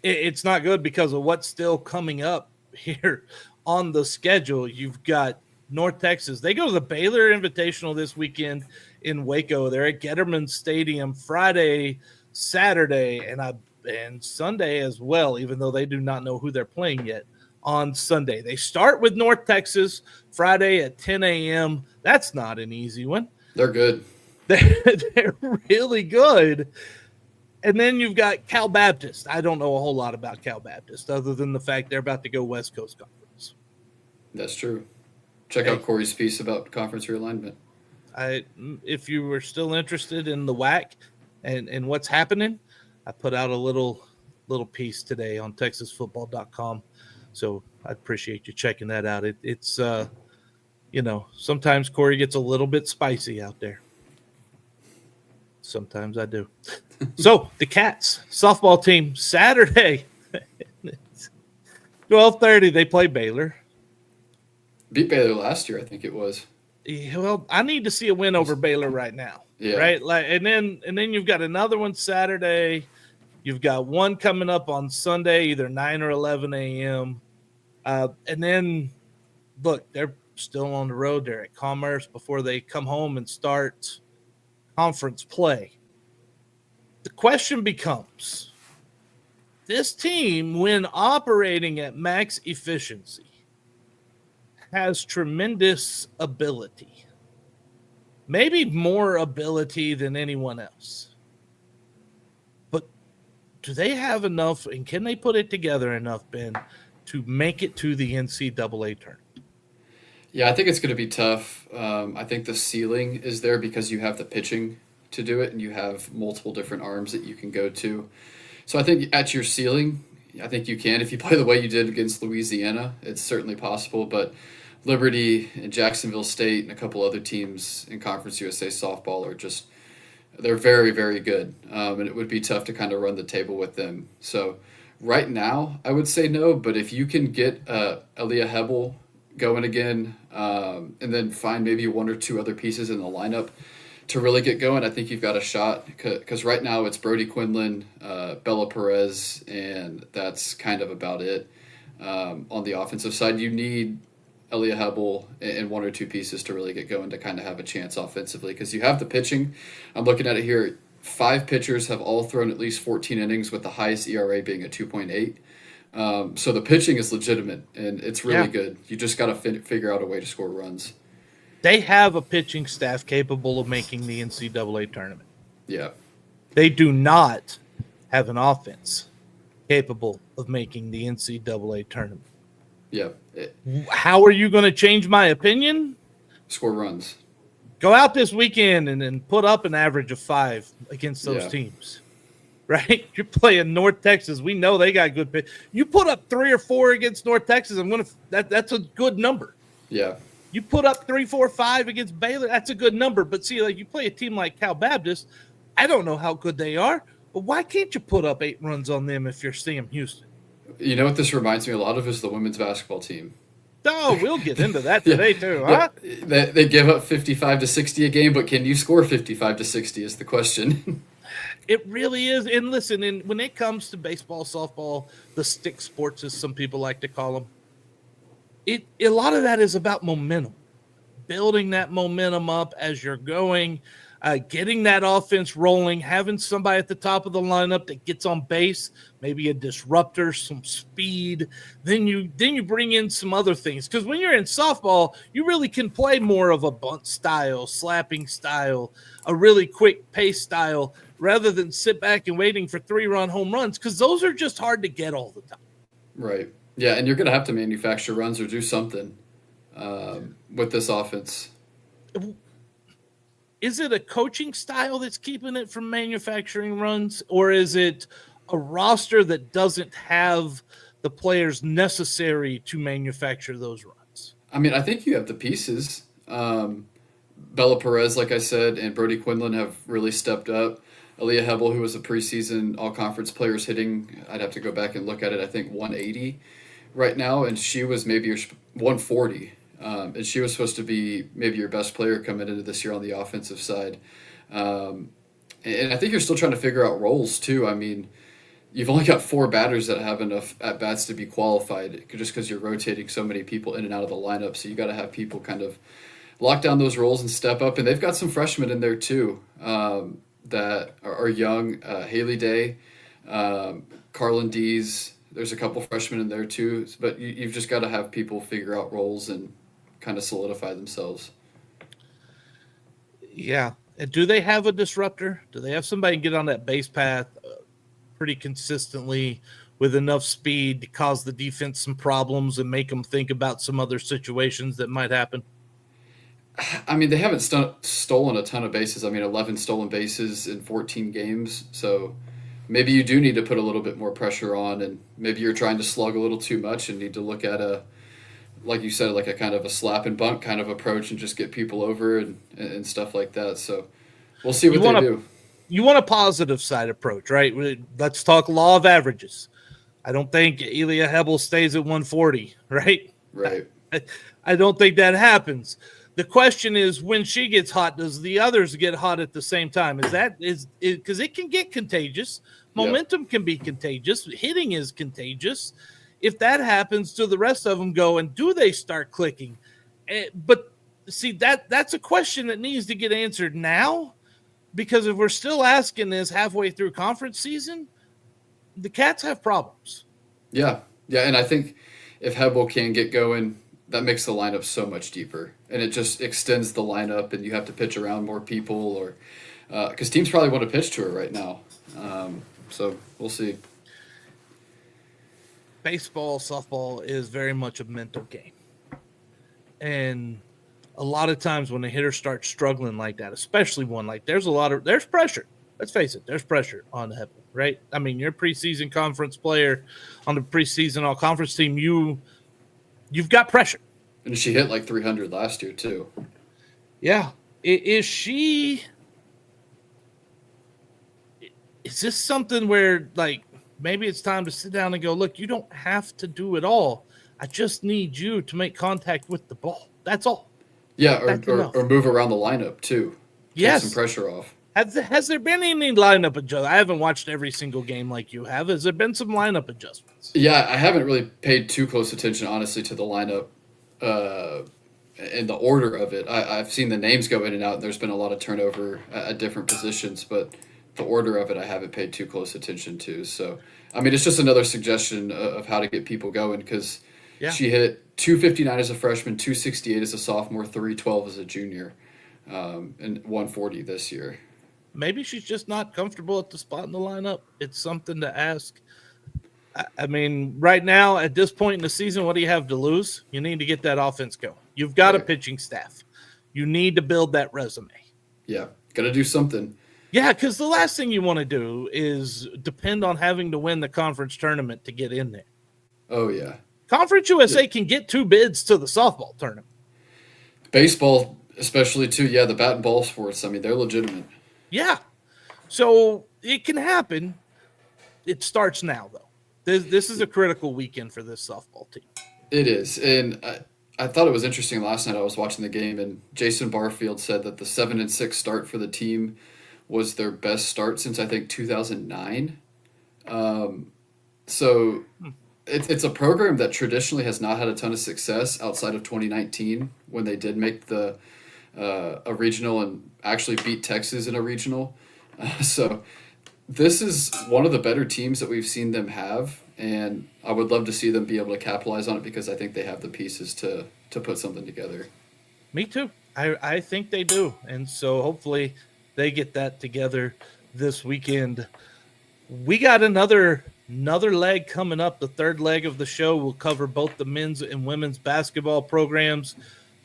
S2: it's not good because of what's still coming up here on the schedule. You've got North Texas. They go to the Baylor Invitational this weekend in Waco. They're at Getterman Stadium Friday, Saturday, and Sunday as well, even though they do not know who they're playing yet on Sunday. They start with North Texas Friday at 10 a.m. That's not an easy one.
S3: They're good.
S2: They're really good. And then you've got Cal Baptist. I don't know a whole lot about Cal Baptist other than the fact they're about to go West Coast Conference.
S3: That's true. check out Corey's piece about conference realignment.
S2: If you were still interested in the WAC and what's happening, I put out a little piece today on TexasFootball.com. So I appreciate you checking that out. It's sometimes Corey gets a little bit spicy out there. Sometimes I do. So the Cats softball team Saturday, 12:30. They play Baylor.
S3: Beat Baylor last year, I think it was.
S2: Yeah, well, I need to see a win over Baylor right now.
S3: Yeah.
S2: Right. And then you've got another one Saturday. You've got one coming up on Sunday, either 9 or 11 a.m. And then, look, they're still on the road. They're at Commerce before they come home and start conference play. The question becomes, this team, when operating at max efficiency, has tremendous ability, maybe more ability than anyone else. But do they have enough, and can they put it together enough, Ben, to make it to the NCAA tournament?
S3: Yeah, I think it's going to be tough. I think the ceiling is there because you have the pitching to do it and you have multiple different arms that you can go to. So I think at your ceiling, I think you can. If you play the way you did against Louisiana, it's certainly possible. But Liberty and Jacksonville State and a couple other teams in Conference USA softball are just, they're very, very good. And it would be tough to kind of run the table with them. So right now, I would say no. But if you can get Aaliyah Hebel going again, and then find maybe one or two other pieces in the lineup to really get going, I think you've got a shot. Because right now it's Brody Quinlan, Bella Perez, and that's kind of about it. On the offensive side, you need Aaliyah Hebel and one or two pieces to really get going to kind of have a chance offensively. Because you have the pitching. I'm looking at it here. 5 pitchers have all thrown at least 14 innings with the highest ERA being a 2.8. So the pitching is legitimate, and it's really good. You just got to figure out a way to score runs.
S2: They have a pitching staff capable of making the NCAA tournament.
S3: Yeah.
S2: They do not have an offense capable of making the NCAA tournament.
S3: Yeah.
S2: How are you going to change my opinion?
S3: Score runs.
S2: Go out this weekend and put up an average of 5 against those teams. Right? You're playing North Texas. We know they got good pitch. You put up 3 or 4 against North Texas, that's a good number.
S3: Yeah.
S2: You put up 3, 4, 5 against Baylor, that's a good number. But see, like you play a team like Cal Baptist, I don't know how good they are, but why can't you put up 8 runs on them if you're Sam Houston?
S3: You know what this reminds me a lot of is the women's basketball team.
S2: Oh, we'll get into that today too, huh?
S3: They give up 55 to 60 a game, but can you score 55 to 60 is the question.
S2: It really is. And listen, when it comes to baseball, softball, the stick sports, as some people like to call them, a lot of that is about momentum, building that momentum up as you're going, getting that offense rolling, having somebody at the top of the lineup that gets on base, maybe a disruptor, some speed. Then you bring in some other things. Because when you're in softball, you really can play more of a bunt style, slapping style, a really quick pace style, rather than sit back and waiting for 3-run home runs, because those are just hard to get all the time.
S3: Right. Yeah, and you're going to have to manufacture runs or do something with this offense.
S2: Is it a coaching style that's keeping it from manufacturing runs, or is it a roster that doesn't have the players necessary to manufacture those runs?
S3: I mean, I think you have the pieces. Bella Perez, like I said, and Brody Quinlan have really stepped up. Aaliyah Hebel, who was a preseason all-conference player, is hitting, I'd have to go back and look at it, I think 180 right now, and she was maybe 140. And she was supposed to be maybe your best player coming into this year on the offensive side. And I think you're still trying to figure out roles, too. I mean, you've only got 4 batters that have enough at-bats to be qualified just because you're rotating so many people in and out of the lineup. So you got to have people kind of lock down those roles and step up. And they've got some freshmen in there, too, that are young. Haley Day, Carlin Dees. There's a couple freshmen in there, too. But you've just got to have people figure out roles and kind of solidify themselves.
S2: Yeah. Do they have a disruptor? Do they have somebody get on that base path pretty consistently, with enough speed to cause the defense some problems and make them think about some other situations that might happen?
S3: I mean, they haven't stolen a ton of bases. I mean, 11 stolen bases in 14 games. So maybe you do need to put a little bit more pressure on, and maybe you're trying to slug a little too much and need to look at like you said, like a kind of a slap and bunt kind of approach and just get people over and stuff like that. So we'll see what they do.
S2: You want a positive side approach, right? Let's talk law of averages. I don't think Elia Hebel stays at 140, right?
S3: Right.
S2: I don't think that happens. The question is, when she gets hot, does the others get hot at the same time? Is because it can get contagious. Momentum can be contagious. Hitting is contagious. If that happens, do the rest of them go, and do they start clicking? But see, that's a question that needs to get answered now, because if we're still asking this halfway through conference season, the Cats have problems.
S3: Yeah, and I think if Hebel can get going, that makes the lineup so much deeper, and it just extends the lineup, and you have to pitch around more people, or because teams probably want to pitch to her right now. So we'll see.
S2: Baseball, softball is very much a mental game, and a lot of times when a hitter starts struggling like that, especially one like there's pressure. Let's face it, there's pressure on Hebel, right? I mean, you're a preseason conference player on the preseason all conference team. You've got pressure.
S3: And she hit like 300 last year too.
S2: Yeah. Is this something where, like, maybe it's time to sit down and go, look, you don't have to do it all. I just need you to make contact with the ball. That's all.
S3: Yeah, or move around the lineup too.
S2: Yes.
S3: Take some pressure off.
S2: Has there been any lineup adjustments? I haven't watched every single game like you have. Has there been some lineup adjustments?
S3: Yeah, I haven't really paid too close attention, honestly, to the lineup and the order of it. I've seen the names go in and out, and there's been a lot of turnover at different positions, but the order of it I haven't paid too close attention to. So, I mean, it's just another suggestion of how to get people going, because she hit 259 as a freshman, 268 as a sophomore, 312 as a junior, and 140 this year.
S2: Maybe she's just not comfortable at the spot in the lineup. It's something to ask. I mean, right now, at this point in the season, what do you have to lose? You need to get that offense going. You've got a pitching staff. You need to build that resume.
S3: Yeah, got to do something.
S2: Yeah, because the last thing you want to do is depend on having to win the conference tournament to get in there.
S3: Oh, yeah.
S2: Conference USA can get 2 bids to the softball tournament.
S3: Baseball, especially, too. Yeah, the bat and ball sports, I mean, they're legitimate.
S2: Yeah. So it can happen. It starts now, though. This is a critical weekend for this softball team.
S3: It is. And I thought it was interesting last night. I was watching the game, and Jason Barfield said that the 7-6 start for the team was their best start since, I think, 2009. So it's a program that traditionally has not had a ton of success outside of 2019, when they did make a regional and actually beat Texas in a regional. So this is one of the better teams that we've seen them have, and I would love to see them be able to capitalize on it, because I think they have the pieces to put something together.
S2: Me too. I think they do. And so hopefully they get that together this weekend. We got another leg coming up. The third leg of the show will cover both the men's and women's basketball programs.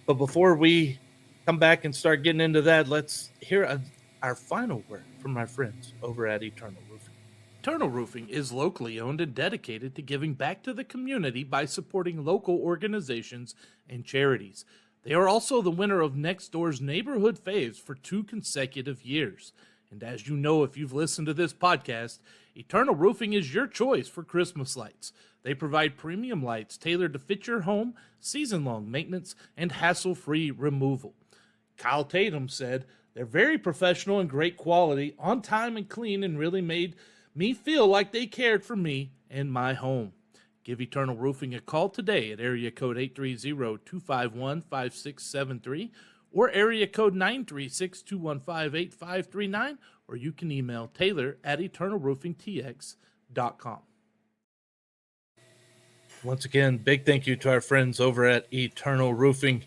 S2: But before we come back and start getting into that, let's hear our final word from our friends over at Eternal Roofing. Eternal Roofing is locally owned and dedicated to giving back to the community by supporting local organizations and charities. They are also the winner of Nextdoor's Neighborhood Faves for 2 consecutive years. And as you know, if you've listened to this podcast, Eternal Roofing is your choice for Christmas lights. They provide premium lights tailored to fit your home, season-long maintenance, and hassle-free removal. Kyle Tatum said, "They're very professional and great quality, on time and clean, and really made me feel like they cared for me and my home." Give Eternal Roofing a call today at area code 830-251-5673 or area code 936-215-8539, or you can email taylor@eternalroofingtx.com. Once again, big thank you to our friends over at Eternal Roofing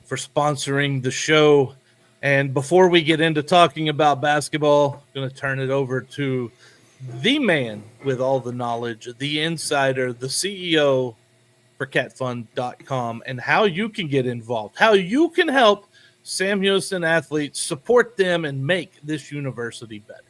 S2: for sponsoring the show. And before we get into talking about basketball, I'm going to turn it over to the man with all the knowledge, the insider, the CEO for catfund.com, and how you can get involved, how you can help Sam Houston athletes, support them, and make this university better.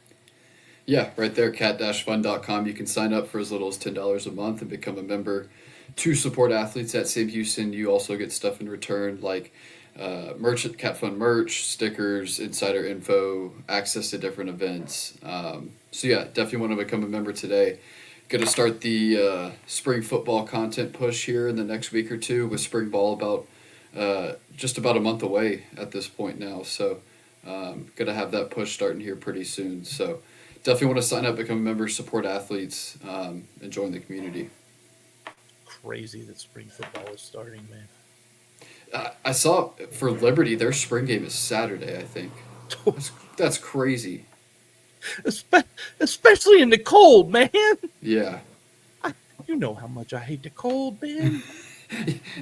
S3: Yeah, right there, cat-fund.com. You can sign up for as little as $10 a month and become a member to support athletes at Sam Houston. You also get stuff in return like merch, Cat Fund merch, stickers, insider info, access to different events. So yeah, definitely want to become a member today. Going to start the spring football content push here in the next week or two with spring ball about just about a month away at this point now. So going to have that push starting here pretty soon. So definitely want to sign up, become a member, support athletes, and join the community.
S2: Crazy that spring football is starting, man.
S3: I saw for Liberty, their spring game is Saturday, I think. That's crazy.
S2: Especially in the cold, man.
S3: Yeah.
S2: You know how much I hate the cold, man.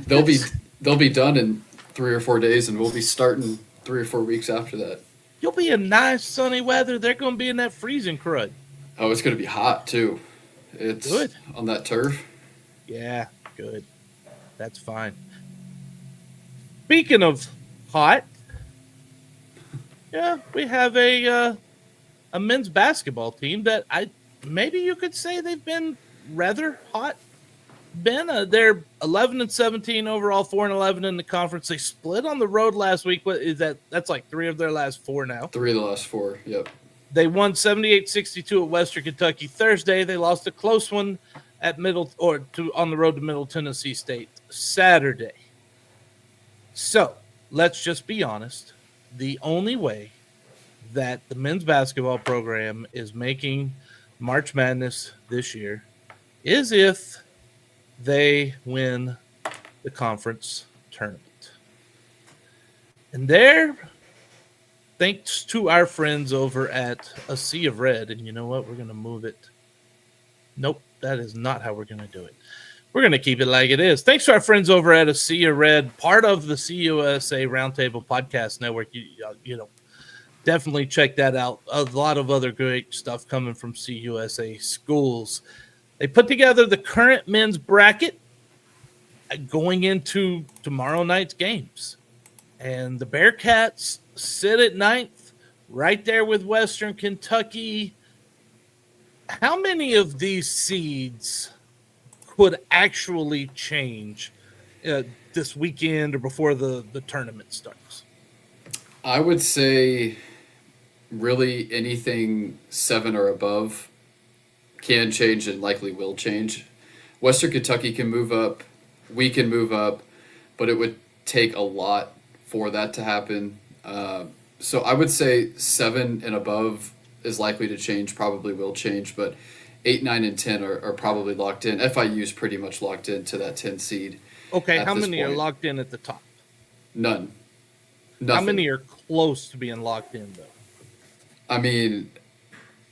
S3: They'll be done in 3 or 4 days, and we'll be starting 3 or 4 weeks after that.
S2: You'll be in nice sunny weather. They're going to be in that freezing crud.
S3: Oh, it's going to be hot too. It's
S2: good
S3: on that turf.
S2: Yeah, good. That's fine. Speaking of hot, yeah, we have a men's basketball team that maybe you could say they've been rather hot. They're 11-17 overall, 4-11 in the conference. They split on the road last week. What is that? That's like 3 of their last 4 now.
S3: 3 of the last 4. Yep.
S2: They won 78-62 at Western Kentucky Thursday. They lost a close one at on the road to Middle Tennessee State Saturday. So let's just be honest. The only way that the men's basketball program is making March Madness this year is if they win the conference tournament. And there, thanks to our friends over at A Sea of Red, and you know what? We're going to move it. Nope, that is not how we're going to do it. We're going to keep it like it is. Thanks to our friends over at A Sea of Red, part of the CUSA Roundtable Podcast Network. You know, definitely check that out. A lot of other great stuff coming from CUSA schools. They put together the current men's bracket going into tomorrow night's games. And the Bearcats sit at 9th, right there with Western Kentucky. How many of these seeds could actually change this weekend or before the tournament starts?
S3: I would say really anything 7 or above can change and likely will change. Western Kentucky can move up. We can move up, but it would take a lot for that to happen. So I would say 7 and above is likely to change, probably will change, but 8, 9, and 10 are probably locked in. FIU is pretty much locked into that 10 seed.
S2: Okay, how many are locked in at the top?
S3: None.
S2: Nothing. How many are close to being locked in, though?
S3: I mean,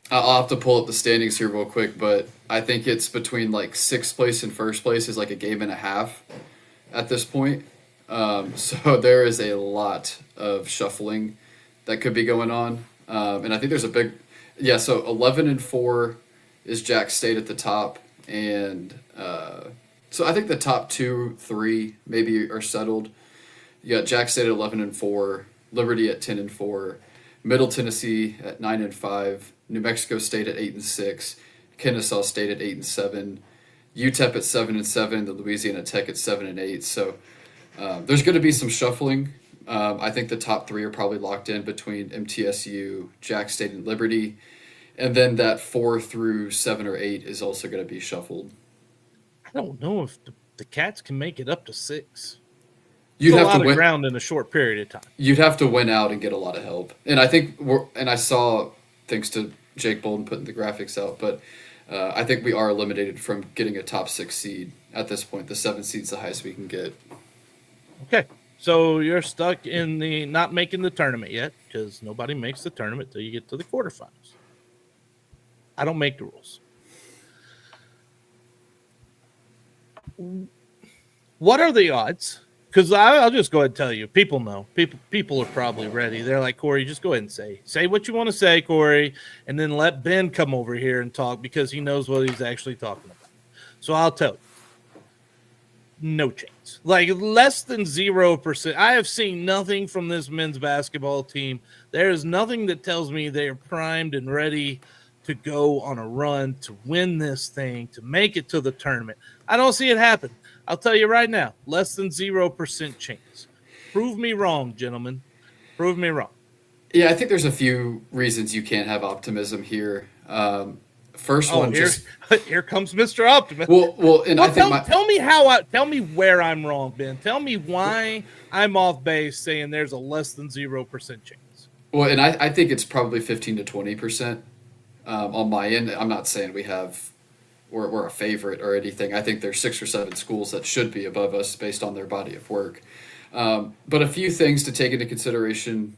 S3: I'll have to pull up the standings here real quick, but I think it's between like 6th place and 1st place is like a game and a half at this point. So there is a lot of shuffling that could be going on. And I think there's so 11-4 is Jack State at the top. And so I think the top 2, 3 maybe are settled. You got Jack State at 11-4, Liberty at 10-4, Middle Tennessee at 9-5, New Mexico State at 8-6, Kennesaw State at 8-7, UTEP at 7-7, the Louisiana Tech at 7-8. So there's going to be some shuffling. I think the top 3 are probably locked in between MTSU, Jack State, and Liberty, and then that 4 through 7 or 8 is also going to be shuffled.
S2: I don't know if the Cats can make it up to 6.
S3: You'd have
S2: a lot
S3: to
S2: of
S3: win
S2: ground in a short period of time.
S3: You'd have to win out and get a lot of help. And I think I saw, thanks to Jake Bolden putting the graphics out, but I think we are eliminated from getting a top 6 seed at this point. The 7 seed's the highest we can get.
S2: Okay. So you're stuck in the not making the tournament yet, because nobody makes the tournament till you get to the quarterfinals. I don't make the rules. What are the odds Because I'll just go ahead and tell you, people know. People are probably ready. They're like, Corey, just go ahead and say what you want to say, Corey, and then let Ben come over here and talk because he knows what he's actually talking about. So I'll tell you, no chance. Like less than 0%. I have seen nothing from this men's basketball team. There is nothing that tells me they are primed and ready to go on a run to win this thing, to make it to the tournament. I don't see it happen. I'll tell you right now, less than 0% chance. Prove me wrong, gentlemen. Prove me wrong.
S3: Yeah, I think there's a few reasons you can't have optimism here. First one,
S2: here comes Mr. Optimist.
S3: Well, and I think
S2: tell me where I'm wrong, Ben. Tell me why I'm off base saying there's a less than 0% chance.
S3: Well, and I think it's probably 15 to 20% on my end. I'm not saying we're a favorite or anything. I think there's 6 or 7 schools that should be above us based on their body of work. But a few things to take into consideration.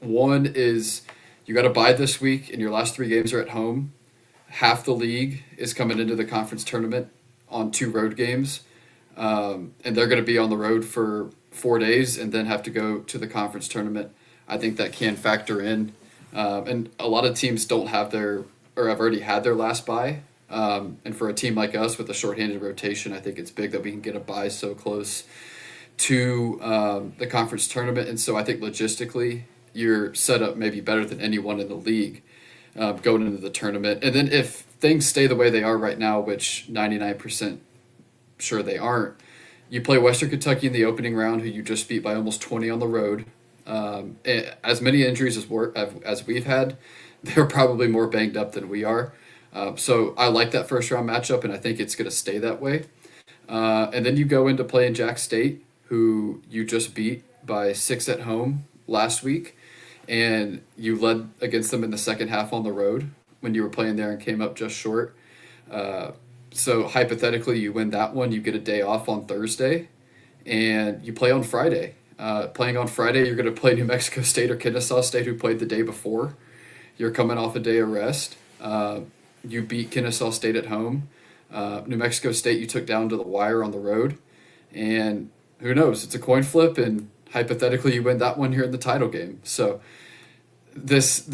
S3: One is you got to bye this week, and your last 3 games are at home. Half the league is coming into the conference tournament on 2 road games, and they're going to be on the road for 4 days and then have to go to the conference tournament. I think that can factor in, and a lot of teams don't have have already had their last bye. And for a team like us with a shorthanded rotation, I think it's big that we can get a bye so close to the conference tournament. And so I think logistically, you're set up maybe better than anyone in the league going into the tournament. And then if things stay the way they are right now, which 99% sure they aren't, you play Western Kentucky in the opening round, who you just beat by almost 20 on the road. As many injuries as we've had, they're probably more banged up than we are. So I like that first round matchup, and I think it's going to stay that way. And then you go into playing Jack State, who you just beat by 6 at home last week, and you led against them in the second half on the road when you were playing there and came up just short. So hypothetically, you win that one, you get a day off on Thursday, and you play on Friday. Playing on Friday, you're going to play New Mexico State or Kennesaw State, who played the day before. You're coming off a day of rest. You beat Kennesaw State at home. New Mexico State you took down to the wire on the road. And who knows? It's a coin flip, and hypothetically you win that one here in the title game. So this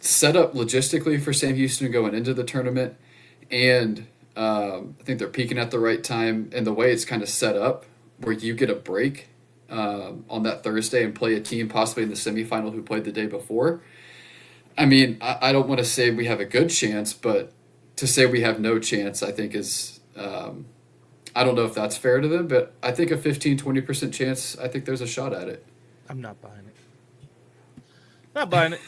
S3: setup logistically for Sam Houston going into the tournament, and I think they're peaking at the right time. And the way it's kind of set up where you get a break on that Thursday and play a team possibly in the semifinal who played the day before. I mean, I don't want to say we have a good chance, but to say we have no chance, I think is, I don't know if that's fair to them, but I think a 15, 20% chance, I think there's a shot at it.
S2: I'm not buying it. Not buying it.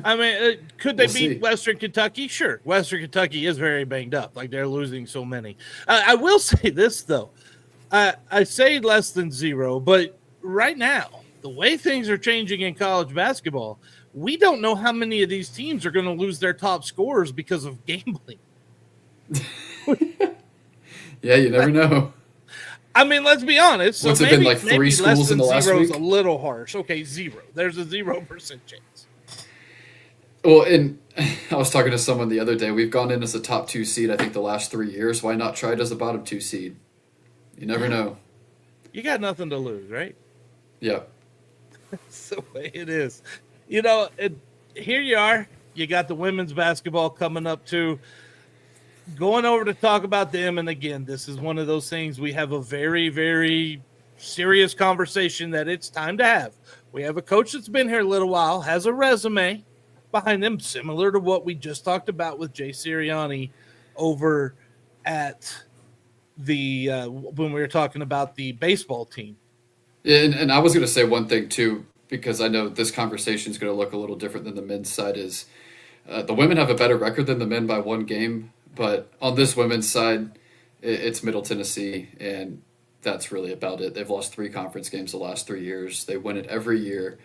S2: I mean, could they beat Western Kentucky? Sure. Western Kentucky is very banged up. Like, they're losing so many. I will say this, though. I say less than 0, but right now, the way things are changing in college basketball, we don't know how many of these teams are going to lose their top scorers because of gambling.
S3: Yeah, you never know.
S2: I mean, let's be honest.
S3: What's
S2: so
S3: it been, like 3 schools in the last week?
S2: A little harsh. Okay, 0. There's a 0% chance.
S3: Well, and I was talking to someone the other day. We've gone in as a top 2 seed, I think, the last 3 years. Why not try it as a bottom 2 seed? You never know.
S2: You got nothing to lose, right?
S3: Yeah.
S2: That's the way it is. You know, here you are. You got the women's basketball coming up, too. Going over to talk about them, and again, this is one of those things we have a very, very serious conversation that it's time to have. We have a coach that's been here a little while, has a resume behind them similar to what we just talked about with Jay Sirianni over at the when we were talking about the baseball team.
S3: And I was going to say one thing, too, because I know this conversation is going to look a little different than the men's side is. The women have a better record than the men by 1 game. But on this women's side, it's Middle Tennessee, and that's really about it. They've lost 3 conference games the last 3 years. They win it every year.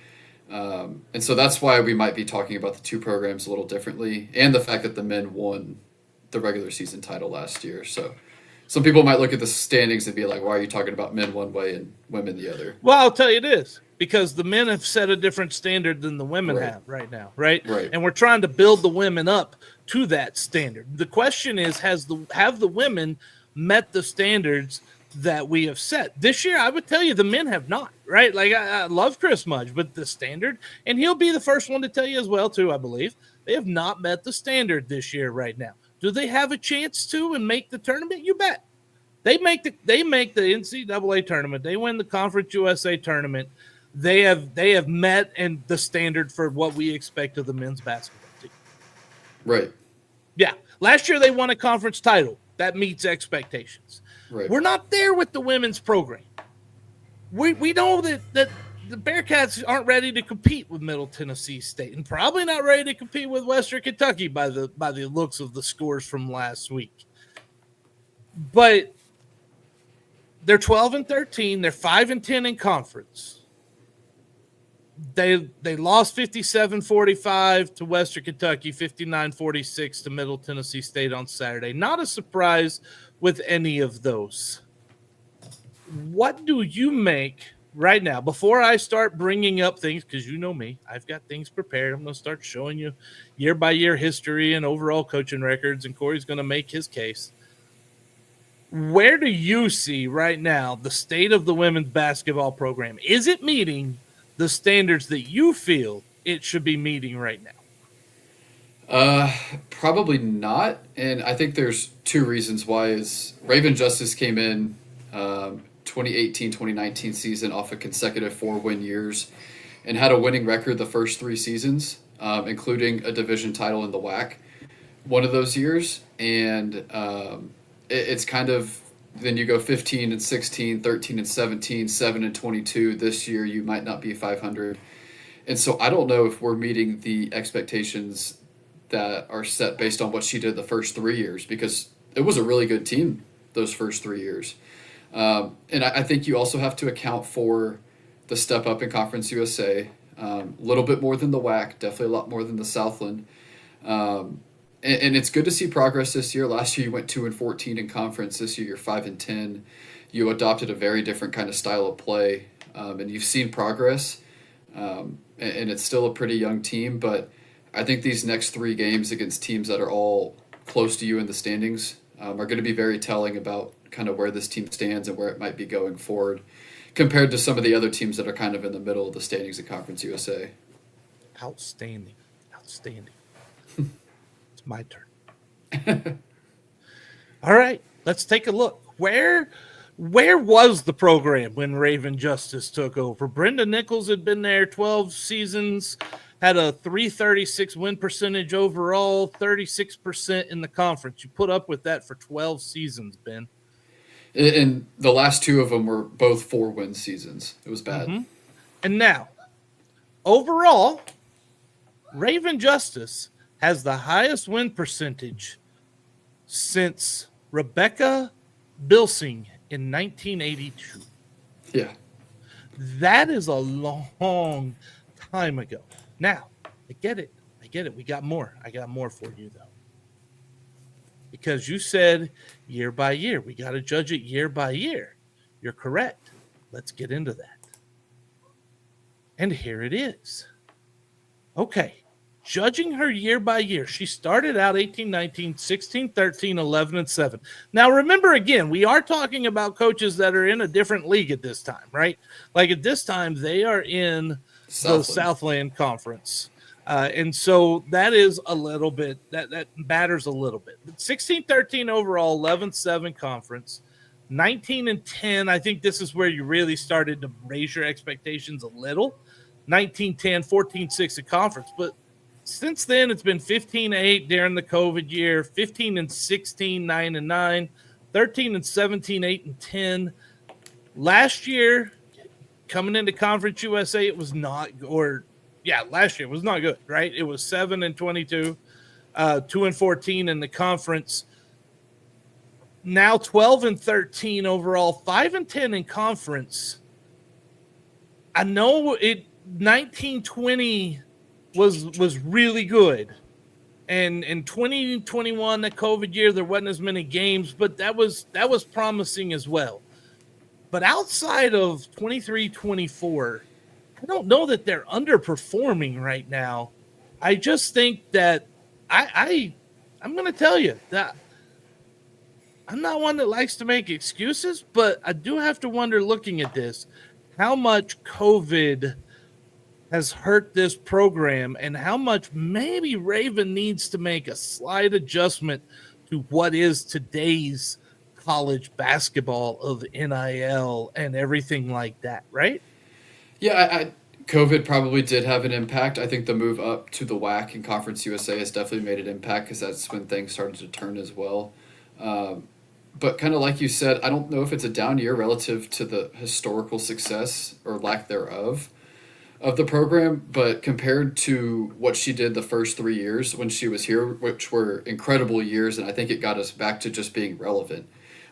S3: And so that's why we might be talking about the 2 programs a little differently, and the fact that the men won the regular season title last year. So some people might look at the standings and be like, why are you talking about men one way and women the other?
S2: Well, I'll tell you this. Because the men have set a different standard than the women have right now, right? And we're trying to build the women up to that standard. The question is, have the women met the standards that we have set. This year, I would tell you the men have not, right? Like, I love Chris Mudge, but the standard, and he'll be the first one to tell you as well, too, I believe, they have not met the standard this year right now. Do they have a chance to and make the tournament? You bet. They make the NCAA tournament. They win the Conference USA tournament. They have met and the standard for what we expect of the men's basketball team.
S3: Right.
S2: Yeah. Last year they won a conference title. That meets expectations.
S3: Right.
S2: We're not there with the women's program. We know that the Bearcats aren't ready to compete with Middle Tennessee State, and probably not ready to compete with Western Kentucky by the looks of the scores from last week. But they're 12-13. They're 5-10 in conference. They lost 57-45 to Western Kentucky, 59-46 to Middle Tennessee State on Saturday. Not a surprise with any of those. What do you make right now, before I start bringing up things, because you know me, I've got things prepared. I'm going to start showing you year-by-year history and overall coaching records, and Corey's going to make his case. Where do you see right now the state of the women's basketball program? Is it meeting the standards that you feel it should be meeting right now?
S3: Probably not. And I think there's two reasons why. Is Raven Justice came in 2018-2019 season off a consecutive 4-win years and had a winning record the first 3 seasons, including a division title in the WAC one of those years. And it's kind of, then you go 15-16, 13-17, 7-22. This year you might not be 500. And so I don't know if we're meeting the expectations that are set based on what she did the first 3 years, because it was a really good team those first 3 years. And I think you also have to account for the step up in Conference USA, a little bit more than the WAC, definitely a lot more than the Southland. And it's good to see progress this year. Last year you went 2-14 in conference. This year you're 5-10. You adopted a very different kind of style of play, and you've seen progress. And it's still a pretty young team, but I think these next 3 games against teams that are all close to you in the standings are going to be very telling about kind of where this team stands and where it might be going forward compared to some of the other teams that are kind of in the middle of the standings at Conference USA.
S2: Outstanding. It's my turn. All right, let's take a look. Where was the program when Raven Justice took over? Brenda Nichols had been there 12 seasons, had a .336 win percentage overall, 36% in the conference. You put up with that for 12 seasons, Ben.
S3: And the last 2 of them were both 4-win seasons. It was bad.
S2: Mm-hmm. And now, overall, Raven Justice has the highest win percentage since Rebecca Bilsing in 1982.
S3: Yeah.
S2: That is a long time ago. Now, I get it. We got more. I got more for you, though. Because you said year by year. We got to judge it year by year. You're correct. Let's get into that. And here it is. Okay. Judging her year by year, she started out 18-19, 16-13, 11-7. Now, remember, again, we are talking about coaches that are in a different league at this time, right? Like at this time, they are in the Southland Conference. And so that is a little bit, that matters a little bit. 16-13 overall, 11-7 conference, 19-10. I think this is where you really started to raise your expectations a little. 19-10, 14-6 at conference. But since then, it's been 15-8 during the COVID year, 15-16, 9-9, 13-17, 8-10. Last year, coming into Conference USA, it was not, last year was not good, right? It was 7-22, 2-14 in the conference. Now 12-13 overall, 5-10 in conference. I know 19-20 was really good. And in 2021, the COVID year, there wasn't as many games, but that was promising as well. But outside of 23-24, I don't know that they're underperforming right now. I just think that I'm going to tell you that I'm not one that likes to make excuses, but I do have to wonder, looking at this, how much COVID has hurt this program and how much maybe Raven needs to make a slight adjustment to what is today's college basketball of NIL and everything like that, right?
S3: Yeah, COVID probably did have an impact. I think the move up to the WAC and Conference USA has definitely made an impact because that's when things started to turn as well. But kind of like you said, I don't know if it's a down year relative to the historical success or lack thereof of the program, but compared to what she did the first 3 years when she was here, which were incredible years, and I think it got us back to just being relevant,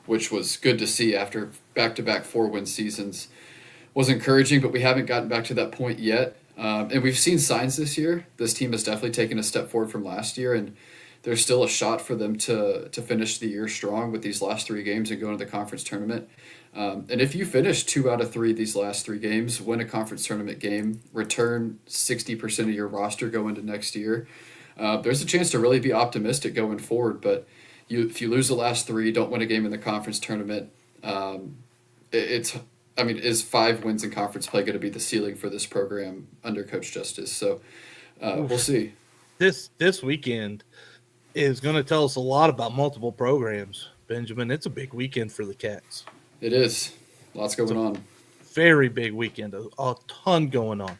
S3: which was good to see after back-to-back 4-win seasons. Was encouraging, but we haven't gotten back to that point yet. And we've seen signs this year. This team has definitely taken a step forward from last year, and there's still a shot for them to finish the year strong with these last 3 games and go into the conference tournament. And if you finish 2 out of 3 these last 3 games, win a conference tournament game, return 60% of your roster go into next year, there's a chance to really be optimistic going forward. But if you lose the last 3, don't win a game in the conference tournament, is 5 wins in conference play going to be the ceiling for this program under Coach Justice? So we'll see.
S2: This weekend is going to tell us a lot about multiple programs, Benjamin. It's a big weekend for the Cats.
S3: It is. Lots going on.
S2: Very big weekend. A ton going on.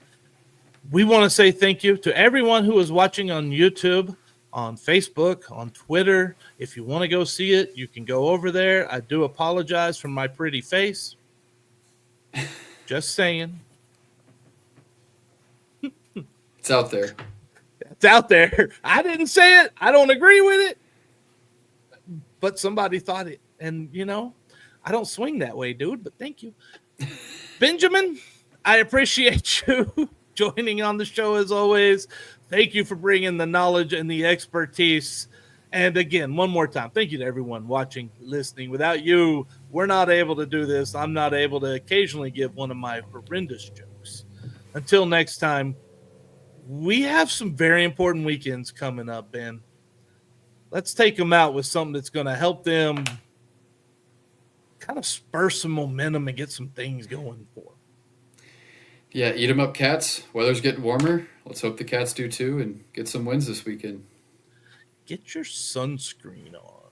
S2: We want to say thank you to everyone who is watching on YouTube, on Facebook, on Twitter. If you want to go see it, you can go over there. I do apologize for my pretty face. Just saying.
S3: It's out there.
S2: It's out there. I didn't say it. I don't agree with it. But somebody thought it. And, I don't swing that way, dude, but thank you. Benjamin, I appreciate you joining on the show as always. Thank you for bringing the knowledge and the expertise. And again, one more time, thank you to everyone watching, listening. Without you, we're not able to do this. I'm not able to occasionally give one of my horrendous jokes. Until next time, we have some very important weekends coming up, Ben. Let's take them out with something that's going to help them kind of spur some momentum and get some things going for them.
S3: Yeah, eat 'em up, Cats. Weather's getting warmer. Let's hope the Cats do too and get some wins this weekend.
S2: Get your sunscreen on.